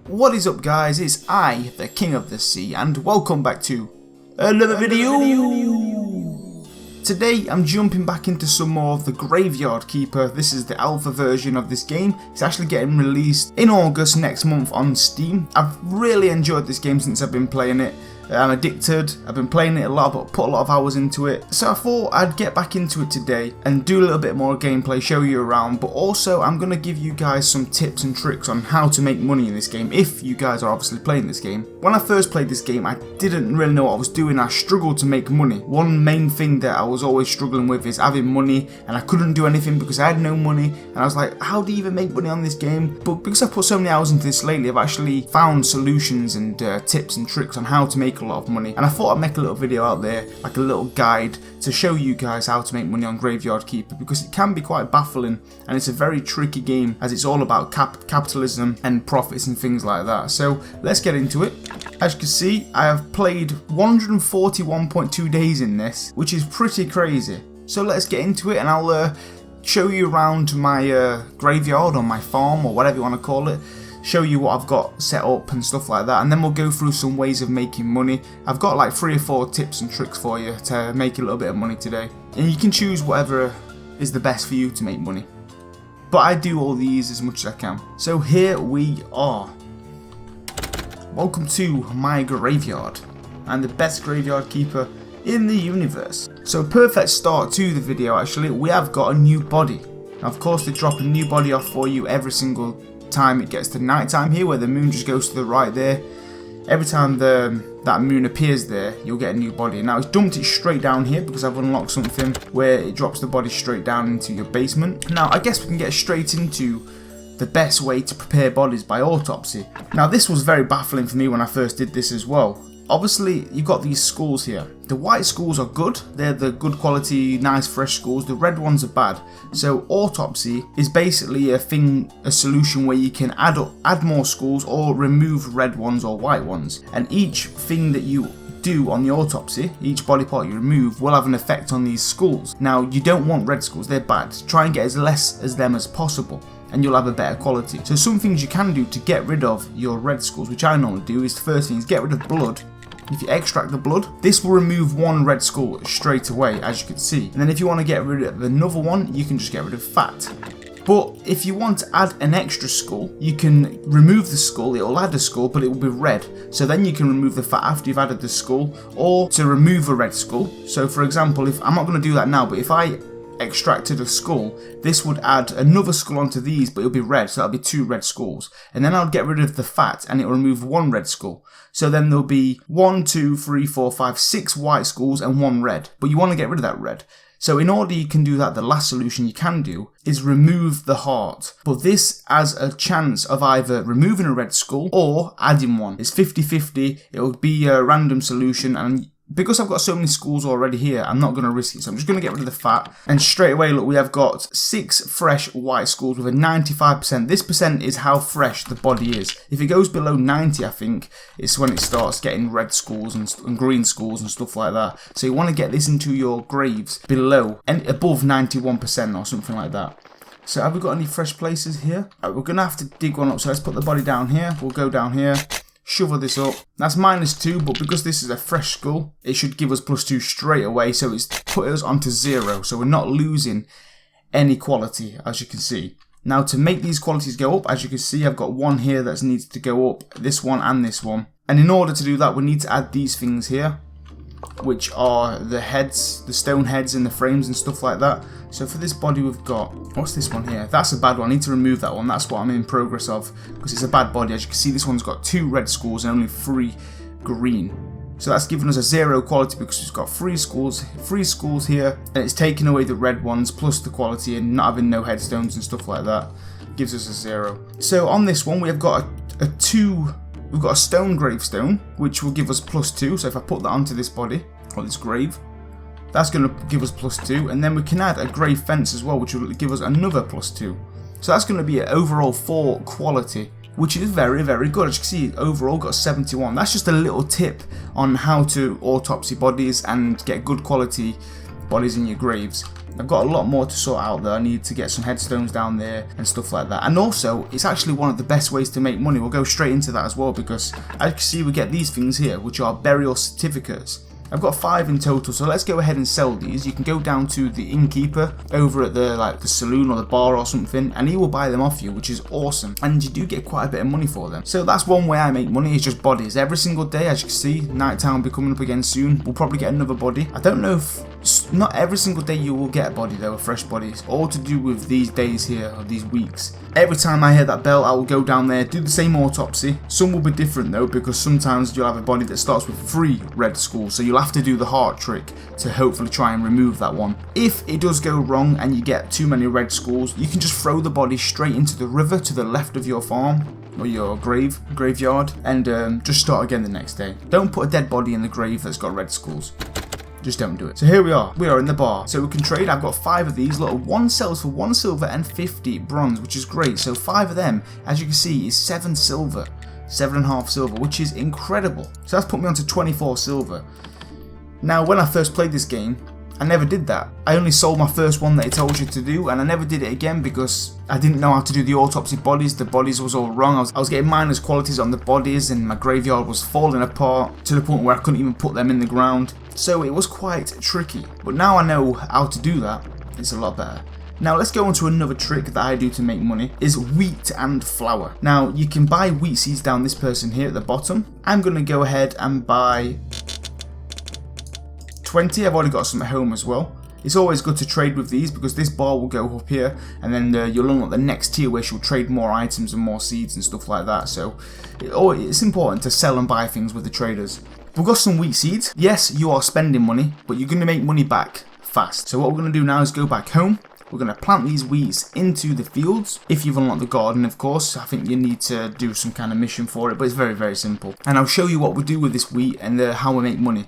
What is up guys, it's I, the King of the Sea, and welcome back to another video! Today I'm jumping back into some more of the Graveyard Keeper. This is the alpha version of this game. It's actually getting released in August next month on Steam. I've really enjoyed this game since I've been playing it. I'm addicted, I've been playing it a lot, but put a lot of hours into it. So I thought I'd get back into it today and do a little bit more gameplay, show you around, but also I'm going to give you guys some tips and tricks on how to make money in this game, if you guys are obviously playing this game. When I first played this game, I didn't really know what I was doing. I struggled to make money. One main thing that I was always struggling with is having money, and I couldn't do anything because I had no money, and I was like, how do you even make money on this game? But because I've put so many hours into this lately, I've actually found solutions and tips and tricks on how to make a lot of money, and I thought I'd make a little video out there, like a little guide to show you guys how to make money on Graveyard Keeper, because it can be quite baffling and it's a very tricky game as it's all about capitalism and profits and things like that. So let's get into it. As you can see, I have played 141.2 days in this, which is pretty crazy. So let's get into it, and I'll show you around my graveyard or my farm or whatever you want to call it. Show you what I've got set up and stuff like that, and then we'll go through some ways of making money. I've got like 3 or 4 tips and tricks for you to make a little bit of money today, and you can choose whatever is the best for you to make money, but I do all these as much as I can. So here we are. Welcome to my graveyard. I'm the best graveyard keeper in the universe. So perfect start to the video. Actually, we have got a new body. Now, of course, they drop a new body off for you every single time it gets to night time here, where the moon just goes to the right there. Every time that moon appears there, you'll get a new body. Now it's dumped it straight down here because I've unlocked something where it drops the body straight down into your basement. Now I guess we can get straight into the best way to prepare bodies by Autopsy. Now this was very baffling for me when I first did this as well. Obviously, you've got these skulls here. The white skulls are good. They're the good quality, nice, fresh skulls. The red ones are bad. So Autopsy is basically a solution where you can add more skulls or remove red ones or white ones. And each thing that you do on the Autopsy, each body part you remove, will have an effect on these skulls. Now, you don't want red skulls. They're bad. Try and get as less as them as possible, and you'll have a better quality. So some things you can do to get rid of your red skulls, which I normally do, is the first thing is get rid of blood. If you extract the blood, this will remove one red skull straight away, as you can see. And then if you want to get rid of another one, you can just get rid of fat. But if you want to add an extra skull, you can remove the skull, it will add a skull, but it will be red. So then you can remove the fat after you've added the skull, or to remove a red skull. So for example, if I'm not going to do that now, but if I extracted a skull, this would add another skull onto these, but it'll be red, so that'll be 2 red skulls. And then I'll get rid of the fat and it'll remove 1 red skull. So then there'll be 1, 2, 3, 4, 5, 6 white skulls and 1 red. But you want to get rid of that red. So in order you can do that, the last solution you can do is remove the heart. But this has a chance of either removing a red skull or adding one. It's 50-50, it'll be a random solution, and because I've got so many skulls already here, I'm not going to risk it, so I'm just going to get rid of the fat. And straight away, look, we have got 6 fresh white skulls with a 95%. This percent is how fresh the body is. If it goes below 90, I think, it's when it starts getting red skulls and green skulls and stuff like that. So you want to get this into your graves below and above 91% or something like that. So have we got any fresh places here? Right, we're going to have to dig one up, so let's put the body down here. We'll go down here. Shovel this up. That's -2, but because this is a fresh skull, it should give us +2 straight away, so it's put us onto 0, so we're not losing any quality, as you can see. Now to make these qualities go up, as you can see, I've got one here that needs to go up, this one and this one. And in order to do that, we need to add these things here, which are the heads, the stone heads and the frames and stuff like that. So for this body we've got, what's this one here? That's a bad one, I need to remove that one, that's what I'm in progress of, because it's a bad body. As you can see, this one's got 2 red skulls and only 3 green. So that's given us a 0 quality because it's got 3 skulls here, and it's taking away the red ones plus the quality, and not having no headstones and stuff like that gives us a 0. So on this one we have got we've got a stone gravestone, which will give us +2. So if I put that onto this body, or this grave, that's going to give us +2. And then we can add a grave fence as well, which will give us another +2. So that's going to be an overall 4 quality, which is very, very good. As you can see, overall got 71. That's just a little tip on how to autopsy bodies and get good quality bodies in your graves. I've got a lot more to sort out though. I need to get some headstones down there and stuff like that. And also, it's actually one of the best ways to make money. We'll go straight into that as well, because as you can see, we get these things here, which are burial certificates. I've got 5 in total, so let's go ahead and sell these. You can go down to the innkeeper over at the saloon or the bar or something, and he will buy them off you, which is awesome. And you do get quite a bit of money for them. So that's one way I make money, is just bodies. Every single day, as you can see, nighttime will be coming up again soon. We'll probably get another body. I don't know if, not every single day you will get a body though, a fresh body. It's all to do with these days here, or these weeks. Every time I hear that bell, I will go down there, do the same autopsy. Some will be different though, because sometimes you'll have a body that starts with 3 red skulls, so you'll have to do the heart trick to hopefully try and remove that one. If it does go wrong and you get too many red skulls, you can just throw the body straight into the river to the left of your farm or your graveyard, and just start again the next day. Don't put a dead body in the grave that's got red skulls. Just don't do it. So here we are in the bar. So we can trade. I've got 5 of these. Look, one sells for 1 silver and 50 bronze, which is great. So 5 of them, as you can see, is 7 silver, 7.5 silver, which is incredible. So that's put me on to 24 silver. Now, when I first played this game, I never did that. I only sold my first one that it told you to do, and I never did it again because I didn't know how to do the autopsy bodies. The bodies was all wrong. I was getting minus qualities on the bodies, and my graveyard was falling apart to the point where I couldn't even put them in the ground. So it was quite tricky. But now I know how to do that. It's a lot better. Now let's go on to another trick that I do to make money, is wheat and flour. Now you can buy wheat seeds down this person here at the bottom. I'm going to go ahead and buy 20. I've already got some at home as well. It's always good to trade with these because this bar will go up here, and then you'll unlock the next tier where she'll trade more items and more seeds and stuff like that. So it's important to sell and buy things with the traders. We've got some wheat seeds. Yes, you are spending money, but you're going to make money back fast. So what we're going to do now is go back home. We're going to plant these wheats into the fields. If you've unlocked the garden, of course, I think you need to do some kind of mission for it, but it's very, very simple. And I'll show you what we do with this wheat and how we make money.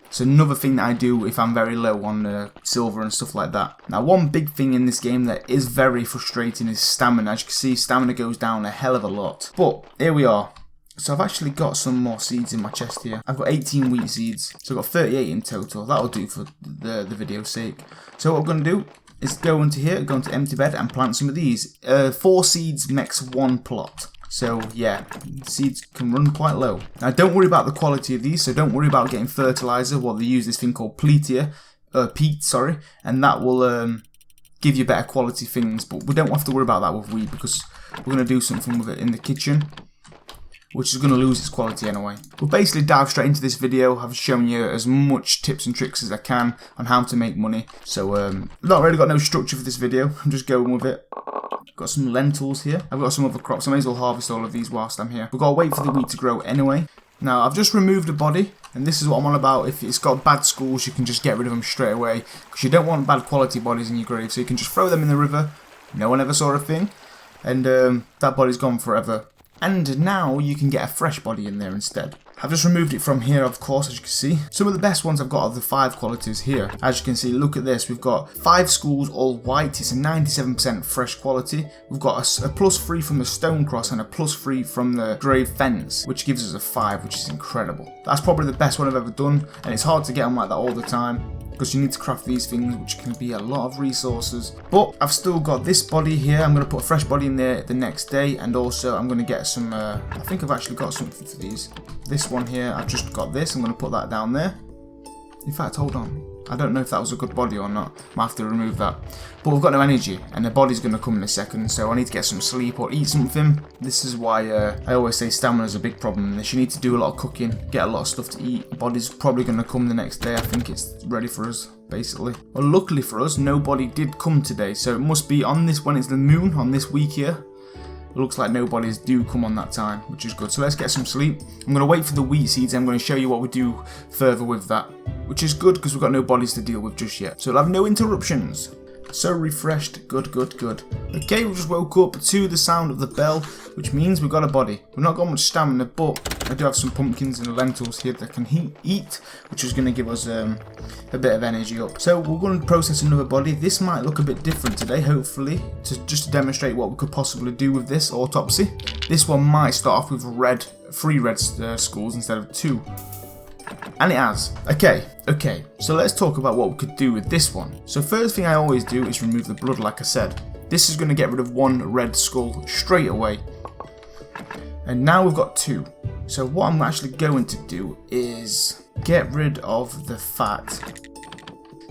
It's another thing that I do if I'm very low on silver and stuff like that. Now, one big thing in this game that is very frustrating is stamina. As you can see, stamina goes down a hell of a lot. But here we are. So I've actually got some more seeds in my chest here. I've got 18 wheat seeds. So I've got 38 in total. That'll do for the video's sake. So what we're going to do is go into here, go into empty bed and plant some of these. 4 seeds makes 1 plot. So yeah, seeds can run quite low. Now don't worry about the quality of these, so don't worry about getting fertilizer. Well, they use this thing called peat, and that will give you better quality things, but we don't have to worry about that with wheat because we're going to do something with it in the kitchen, which is going to lose its quality anyway. We'll basically dive straight into this video. I've shown you as much tips and tricks as I can on how to make money. So not really got no structure for this video, I'm just going with it. Got some lentils here. I've got some other crops. I may as well harvest all of these whilst I'm here. We've got to wait for the wheat to grow anyway. Now, I've just removed a body, and this is what I'm on about. If it's got bad skulls, you can just get rid of them straight away, because you don't want bad quality bodies in your grave, so you can just throw them in the river. No one ever saw a thing, and that body's gone forever. And now you can get a fresh body in there instead. I've just removed it from here, of course, as you can see. Some of the best ones I've got are the 5 qualities here. As you can see, look at this. We've got 5 skulls, all white. It's a 97% fresh quality. We've got a +3 from the stone cross and a +3 from the grave fence, which gives us a 5, which is incredible. That's probably the best one I've ever done, and it's hard to get them like that all the time, because you need to craft these things, which can be a lot of resources. But I've still got this body here. I'm going to put a fresh body in there the next day, and also I'm going to get some, I think I've actually got something for these. This one here, I've just got this. I'm going to put that down there. In fact, hold on. I don't know if that was a good body or not. Might have to remove that. But we've got no energy, and the body's going to come in a second, so I need to get some sleep or eat something. This is why I always say stamina is a big problem in this. You need to do a lot of cooking, get a lot of stuff to eat. The body's probably going to come the next day. I think it's ready for us, basically. Well, luckily for us, nobody did come today, so it must be on this, when it's the moon, on this week here. It looks like no bodies do come on that time, which is good. So let's get some sleep. I'm going to wait for the wheat seeds. I'm going to show you what we do further with that, which is good because we've got no bodies to deal with just yet. So we'll have no interruptions. So refreshed. Good, good, good. Okay, we just woke up to the sound of the bell, which means we've got a body. We've not got much stamina, but I do have some pumpkins and lentils here that I can eat, which is going to give us a bit of energy up. So we're going to process another body. This might look a bit different today, hopefully, just to demonstrate what we could possibly do with this autopsy. This one might start off with 3 red skulls instead of 2. And it has. Okay, so let's talk about what we could do with this one. So first thing I always do is remove the blood, like I said. This is going to get rid of one red skull straight away. And now we've got 2. So what I'm actually going to do is get rid of the fat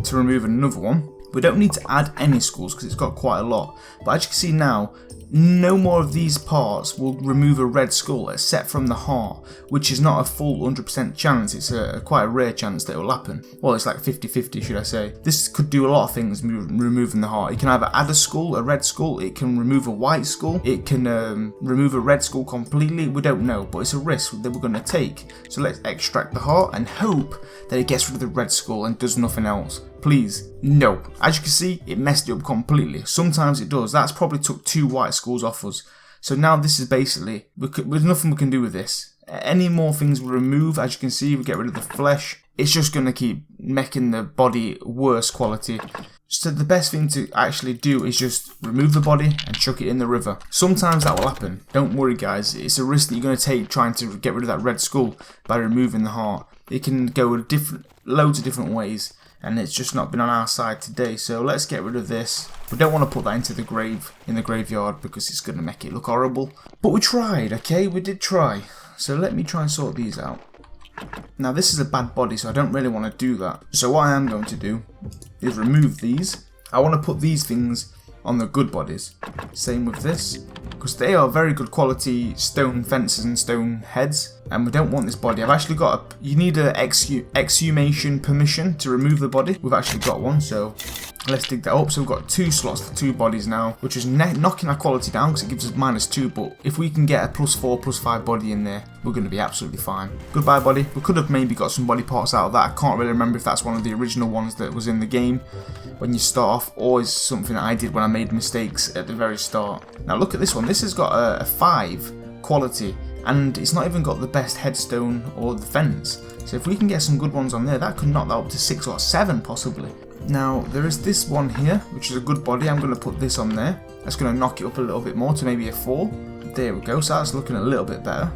to remove another one. We don't need to add any skulls because it's got quite a lot. But as you can see now, no more of these parts will remove a red skull except from the heart, which is not a full 100% chance. It's quite a rare chance that it will happen. Well, it's like 50-50, should I say. This could do a lot of things, removing the heart. It can either add a skull, a red skull, it can remove a white skull, it can remove a red skull completely. We don't know, but it's a risk that we're going to take. So let's extract the heart and hope that it gets rid of the red skull and does nothing else. Please, no. As you can see, it messed it up completely. Sometimes it does. That's probably took 2 white skulls off us. So now this is basically, there's nothing we can do with this. Any more things we remove, as you can see, we get rid of the flesh. It's just going to keep making the body worse quality. So the best thing to actually do is just remove the body and chuck it in the river. Sometimes that will happen. Don't worry guys, it's a risk that you're going to take trying to get rid of that red skull by removing the heart. It can go loads of different ways. And it's just not been on our side today, so let's get rid of this. We don't want to put that into the graveyard because it's going to make it look horrible. But we tried, okay? We did try. So let me try and sort these out. Now this is a bad body, so I don't really want to do that. So what I am going to do is remove these. I want to put these things on the good bodies. Same with this, because they are very good quality stone fences and stone heads. And we don't want this body. I've actually got you need a exhumation permission to remove the body. We've actually got one, so let's dig that up. So we've got 2 slots for 2 bodies now, which is knocking our quality down because it gives us -2. But if we can get a +4, +5 body in there, we're going to be absolutely fine. Goodbye body. We could have maybe got some body parts out of that. I can't really remember if that's one of the original ones that was in the game when you start off, or is something that I did when I made mistakes at the very start. Now look at this one. This has got a 5 quality. And it's not even got the best headstone or the fence. So if we can get some good ones on there, that could knock that up to 6 or 7 possibly. Now there is this one here, which is a good body. I'm going to put this on there. That's going to knock it up a little bit more to maybe a 4. There we go, so that's looking a little bit better.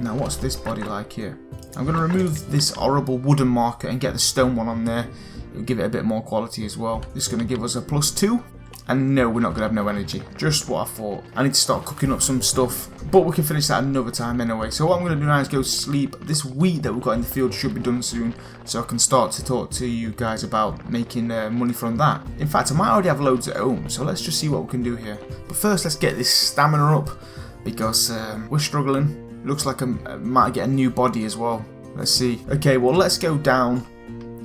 Now what's this body like here? I'm going to remove this horrible wooden marker and get the stone one on there. It'll give it a bit more quality as well. This is going to give us a +2. And no, we're not going to have no energy. Just what I thought. I need to start cooking up some stuff. But we can finish that another time anyway. So what I'm going to do now is go sleep. This wheat that we've got in the field should be done soon. So I can start to talk to you guys about making money from that. In fact, I might already have loads at home. So let's just see what we can do here. But first, let's get this stamina up. Because we're struggling. Looks like I might get a new body as well. Let's see. Okay, well, let's go down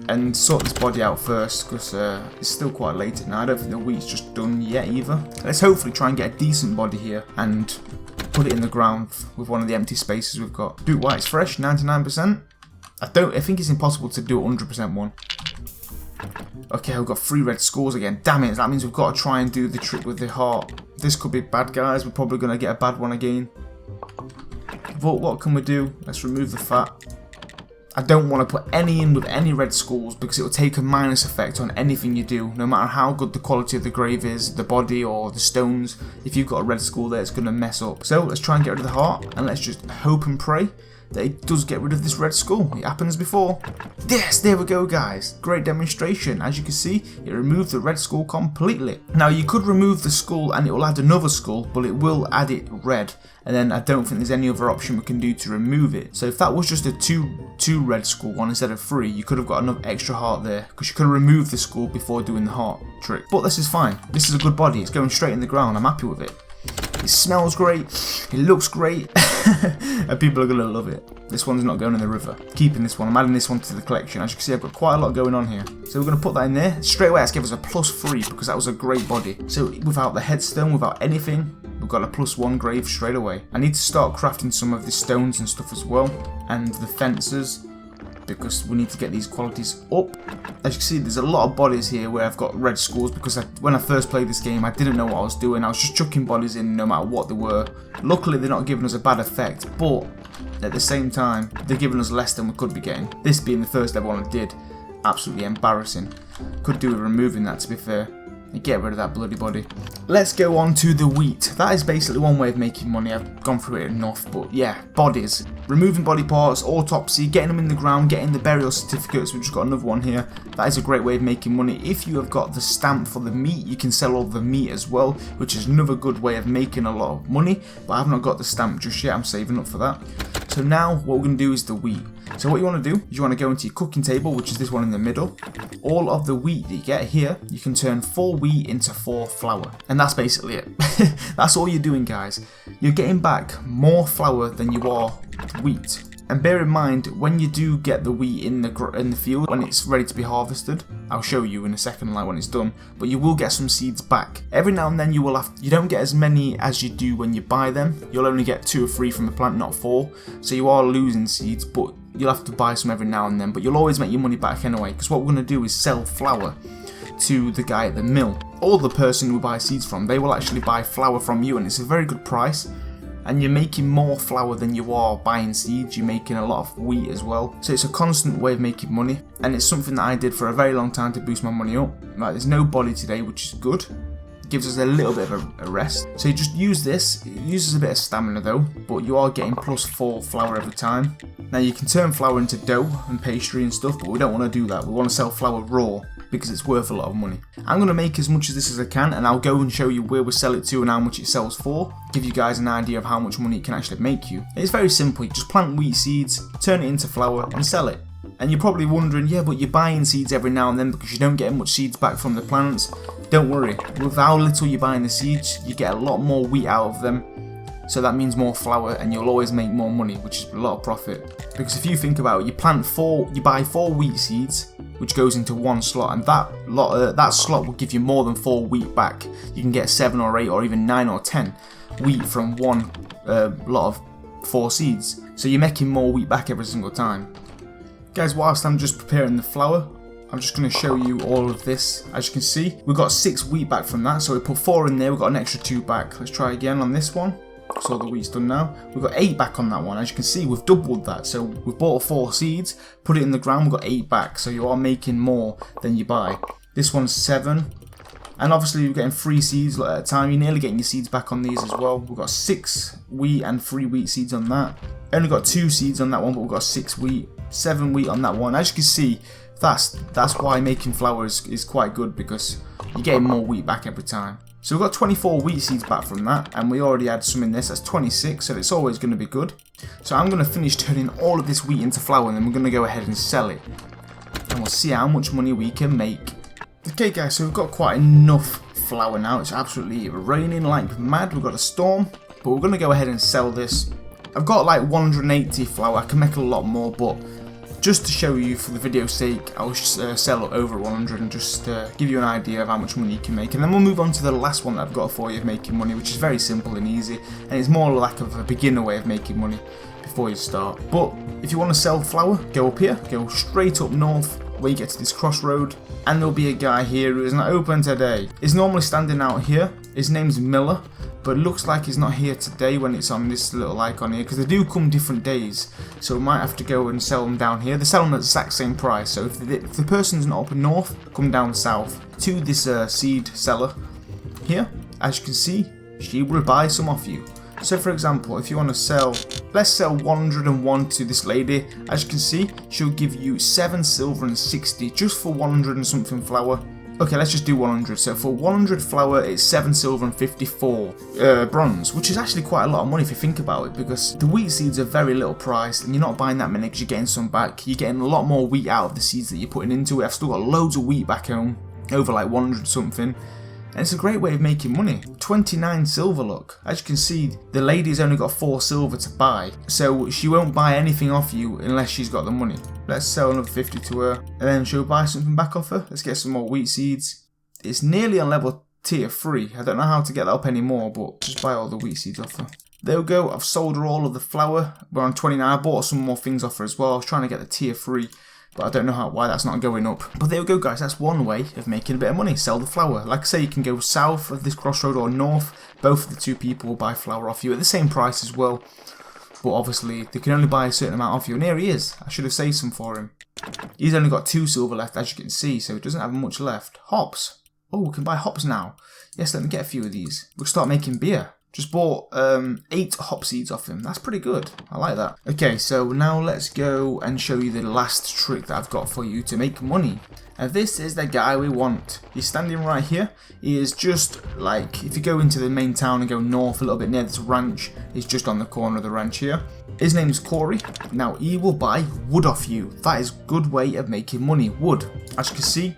and sort this body out first, because it's still quite late at night. I don't think the wheat's just done yet either. Let's hopefully try and get a decent body here and put it in the ground with one of the empty spaces we've got. Do it while it's fresh, 99%. I think it's impossible to do 100% one. Okay, we've got 3 red skulls again. Damn it, that means we've got to try and do the trick with the heart. This could be bad, guys. We're probably going to get a bad one again. But what can we do? Let's remove the fat. I don't want to put any in with any red skulls because it will take a minus effect on anything you do. No matter how good the quality of the grave is, the body or the stones, if you've got a red skull there, it's going to mess up. So let's try and get rid of the heart, and let's just hope and pray that it does get rid of this red skull. It happens before. Yes, there we go, guys. Great demonstration. As you can see, it removed the red skull completely. Now you could remove the skull and it will add another skull, but it will add it red. And then I don't think there's any other option we can do to remove it. So if that was just a two red skull one instead of 3, you could have got another extra heart there, because you could have removed the skull before doing the heart trick. But this is fine. This is a good body. It's going straight in the ground. I'm happy with it. It smells great. It looks great. And people are going to love it. This one's not going in the river. Keeping this one. I'm adding this one to the collection. As you can see, I've got quite a lot going on here. So we're going to put that in there. Straight away, let's give us a +3 because that was a great body. So without the headstone, without anything, we've got a +1 grave straight away. I need to start crafting some of the stones and stuff as well. And the fences, because we need to get these qualities up. As you can see, there's a lot of bodies here where I've got red skulls because when I first played this game, I didn't know what I was doing. I was just chucking bodies in no matter what they were. Luckily, they're not giving us a bad effect, but at the same time, they're giving us less than we could be getting. This being the first ever one I did, absolutely embarrassing. Could do with removing that, to be fair. and get rid of that bloody body. Let's go on to the wheat. That is basically one way of making money. I've gone through it enough, but yeah, bodies. Removing body parts, autopsy, getting them in the ground, getting the burial certificates. We've just got another one here. That is a great way of making money. If you have got the stamp for the meat, you can sell all the meat as well, which is another good way of making a lot of money, but I've not got the stamp just yet. I'm saving up for that. So now what we're going to do is the wheat. So what you want to do is you want to go into your cooking table, which is this one in the middle. All of the wheat that you get here, you can turn 4 wheat into 4 flour. And that's basically it. That's all you're doing, guys. You're getting back more flour than you are wheat. And bear in mind, when you do get the wheat in the field, when it's ready to be harvested, I'll show you in a second like when it's done, but you will get some seeds back. Every now and then you don't get as many as you do when you buy them. You'll only get 2 or 3 from the plant, not 4. So you are losing seeds, but you'll have to buy some every now and then, but you'll always make your money back anyway, because what we're going to do is sell flour to the guy at the mill, or the person who buys seeds from. They will actually buy flour from you, and it's a very good price. And you're making more flour than you are buying seeds. You're making a lot of wheat as well. So it's a constant way of making money, and it's something that I did for a very long time to boost my money up. Like, there's no body today, which is good. It gives us a little bit of a rest. So you just use this. It uses a bit of stamina though, but you are getting +4 flour every time. Now you can turn flour into dough and pastry and stuff, but we don't want to do that. We want to sell flour raw, because it's worth a lot of money. I'm going to make as much of this as I can, and I'll go and show you where we sell it to and how much it sells for, give you guys an idea of how much money it can actually make you. It's very simple. You just plant wheat seeds, turn it into flour and sell it. And you're probably wondering, yeah, but you're buying seeds every now and then because you don't get much seeds back from the plants. Don't worry, with how little you're buying the seeds, you get a lot more wheat out of them. So that means more flour, and you'll always make more money, which is a lot of profit. Because if you think about it, you buy 4 wheat seeds, which goes into 1 slot, and that slot will give you more than 4 wheat back. You can get 7 or 8 or even 9 or 10 wheat from one lot of 4 seeds. So you're making more wheat back every single time. Guys, whilst I'm just preparing the flour, I'm just going to show you all of this. As you can see, we've got 6 wheat back from that, so we put 4 in there, we've got an extra 2 back. Let's try again on this one. So the wheat's done now. We've got 8 back on that one. As you can see, we've doubled that. So we've bought 4 seeds, put it in the ground, we've got 8 back. So you are making more than you buy. This one's 7. And obviously you're getting 3 seeds at a time. You're nearly getting your seeds back on these as well. We've got 6 wheat and 3 wheat seeds on that. Only got 2 seeds on that one, but we've got 6 wheat, 7 wheat on that one. As you can see, that's why making flour is quite good, because you're getting more wheat back every time. So we've got 24 wheat seeds back from that, and we already had some in this. That's 26, so it's always going to be good. So I'm going to finish turning all of this wheat into flour, and then we're going to go ahead and sell it. And we'll see how much money we can make. Okay guys, so we've got quite enough flour now. It's absolutely raining like mad. We've got a storm, but we're going to go ahead and sell this. I've got like 180 flour. I can make a lot more, but just to show you for the video's sake, I'll sell it over 100 and just give you an idea of how much money you can make. And then we'll move on to the last one that I've got for you of making money, which is very simple and easy, and it's more like of a beginner way of making money before you start. But if you want to sell flour, go up here, go straight up north where you get to this crossroad, and there'll be a guy here who is not open today. He's normally standing out here. His name's Miller, but it looks like he's not here today when it's on this little icon here, because they do come different days, so we might have to go and sell them down here. They sell them at the exact same price, so if the person's not up north, come down south to this seed seller here. As you can see, she will buy some off you. So for example, if you want to sell, let's sell 101 to this lady. As you can see, she'll give you 7 silver and 60 just for 100 and something flour. Okay, let's just do 100. So for 100 flour, it's 7 silver and 54 bronze, which is actually quite a lot of money if you think about it, because the wheat seeds are very little priced, and you're not buying that many because you're getting some back. You're getting a lot more wheat out of the seeds that you're putting into it. I've still got loads of wheat back home, over like 100 something. And it's a great way of making money. 29 silver, look. As you can see, the lady's only got 4 silver to buy, so she won't buy anything off you unless she's got the money. Let's sell another 50 to her, and then she'll buy something back off her. Let's get some more wheat seeds. It's nearly on level tier 3. I don't know how to get that up anymore, but just buy all the wheat seeds off her. There we go. I've sold her all of the flour. We're on 29. I bought some more things off her as well. I was trying to get the tier 3. But I don't know why that's not going up. But there we go guys, that's one way of making a bit of money, sell the flour. Like I say, you can go south of this crossroad or north. Both of the two people will buy flour off you at the same price as well. But obviously, they can only buy a certain amount off you. And here he is. I should have saved some for him. He's only got 2 silver left, as you can see, so he doesn't have much left. Hops. Oh, we can buy hops now. Yes, let me get a few of these. We'll start making beer. Just bought 8 hop seeds off him. That's pretty good. I like that. Okay, so now let's go and show you the last trick that I've got for you to make money. And this is the guy we want. He's standing right here. He is just like, if you go into the main town and go north a little bit near this ranch, he's just on the corner of the ranch here. His name is Corey. Now, he will buy wood off you. That is a good way of making money. Wood. As you can see,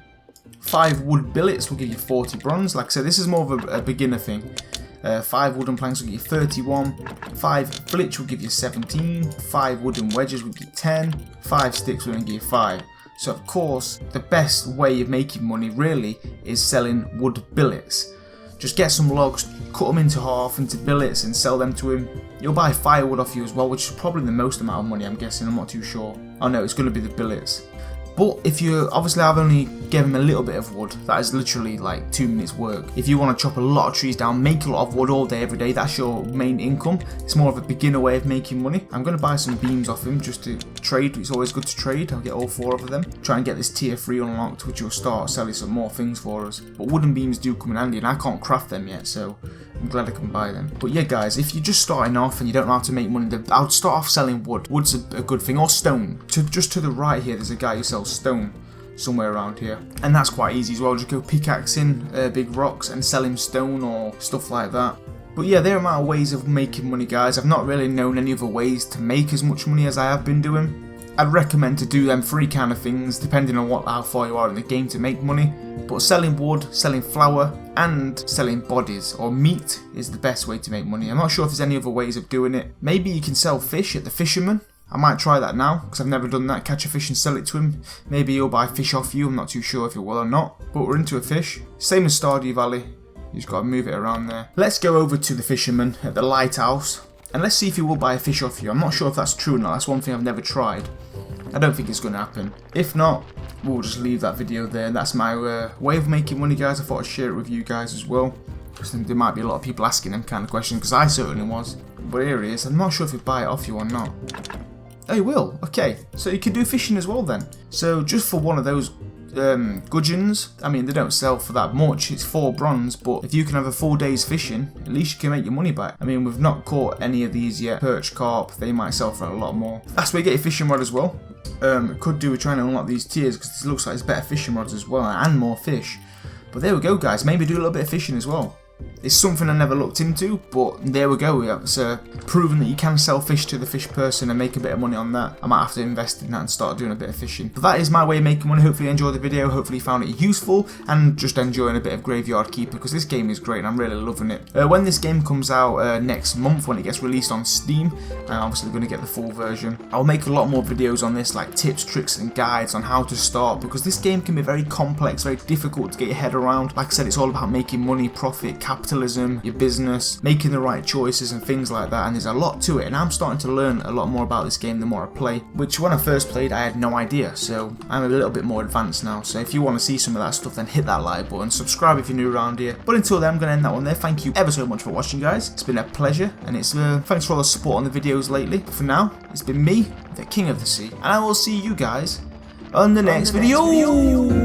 5 wood billets will give you 40 bronze. Like I said, this is more of a beginner thing. 5 wooden planks will give you 31, 5 flitch will give you 17, 5 wooden wedges will give you 10, 5 sticks will give you 5. So of course, the best way of making money really is selling wood billets. Just get some logs, cut them into half, into billets and sell them to him. He'll buy firewood off you as well, which is probably the most amount of money, I'm guessing, I'm not too sure. Oh no, it's going to be the billets. But if you, obviously I've only given him a little bit of wood, that is literally like 2 minutes work. If you want to chop a lot of trees down, make a lot of wood all day, every day, that's your main income. It's more of a beginner way of making money. I'm going to buy some beams off him just to trade, it's always good to trade. I'll get all 4 of them. Try and get this tier 3 unlocked, which will start selling some more things for us. But wooden beams do come in handy and I can't craft them yet, so I'm glad I can buy them. But yeah guys, if you're just starting off and you don't know how to make money, I would start off selling wood. Wood's a good thing, or stone. Just to the right here, there's a guy who sells stone somewhere around here, and that's quite easy as well. Just go pickaxing big rocks and sell him stone or stuff like that. But yeah, there are ways of making money guys. I've not really known any other ways to make as much money as I have been doing. I'd recommend to do them 3 kind of things depending on how far you are in the game to make money. But selling wood, selling flour and selling bodies or meat is the best way to make money. I'm not sure if there's any other ways of doing it. Maybe you can sell fish at the fisherman. I might try that now because I've never done that. Catch a fish and sell it to him. Maybe he'll buy fish off you. I'm not too sure if he will or not. But we're into a fish. Same as Stardew Valley. You just got to move it around there. Let's go over to the fisherman at the lighthouse. And let's see if he will buy a fish off you. I'm not sure if that's true or not. That's one thing I've never tried. I don't think it's going to happen. If not, we'll just leave that video there. That's my way of making money, guys. I thought I'd share it with you guys as well. Because there might be a lot of people asking them kind of questions, because I certainly was. But here he is. I'm not sure if he'll buy it off you or not. Oh, he will. Okay. So you can do fishing as well then. So just for one of those gudgeons, I mean, they don't sell for that much. It's 4 bronze, but if you can have a full day's fishing, at least you can make your money back. I mean, we've not caught any of these yet. Perch, carp, they might sell for a lot more. That's where you get your fishing rod as well. Could do with trying to unlock these tiers, because this looks like it's better fishing rods as well and more fish. But there we go guys, maybe do a little bit of fishing as well. It's something I never looked into, but there we go. It's proven that you can sell fish to the fish person and make a bit of money on that. I might have to invest in that and start doing a bit of fishing. But that is my way of making money. Hopefully you enjoyed the video, hopefully you found it useful, and just enjoying a bit of Graveyard Keeper, because this game is great and I'm really loving it. When this game comes out next month, when it gets released on Steam, I'm obviously going to get the full version, I'll make a lot more videos on this, like tips, tricks and guides on how to start, because this game can be very complex, very difficult to get your head around. Like I said, it's all about making money, profit, capitalism, your business, making the right choices and things like that, and there's a lot to it, and I'm starting to learn a lot more about this game the more I play, which when I first played I had no idea, so I'm a little bit more advanced now. So if you want to see some of that stuff, then hit that like button, subscribe if you're new around here. But until then, I'm going to end that one there. Thank you ever so much for watching guys, it's been a pleasure, and it's thanks for all the support on the videos lately. But for now, it's been me, the King of the Sea, and I will see you guys on the next video.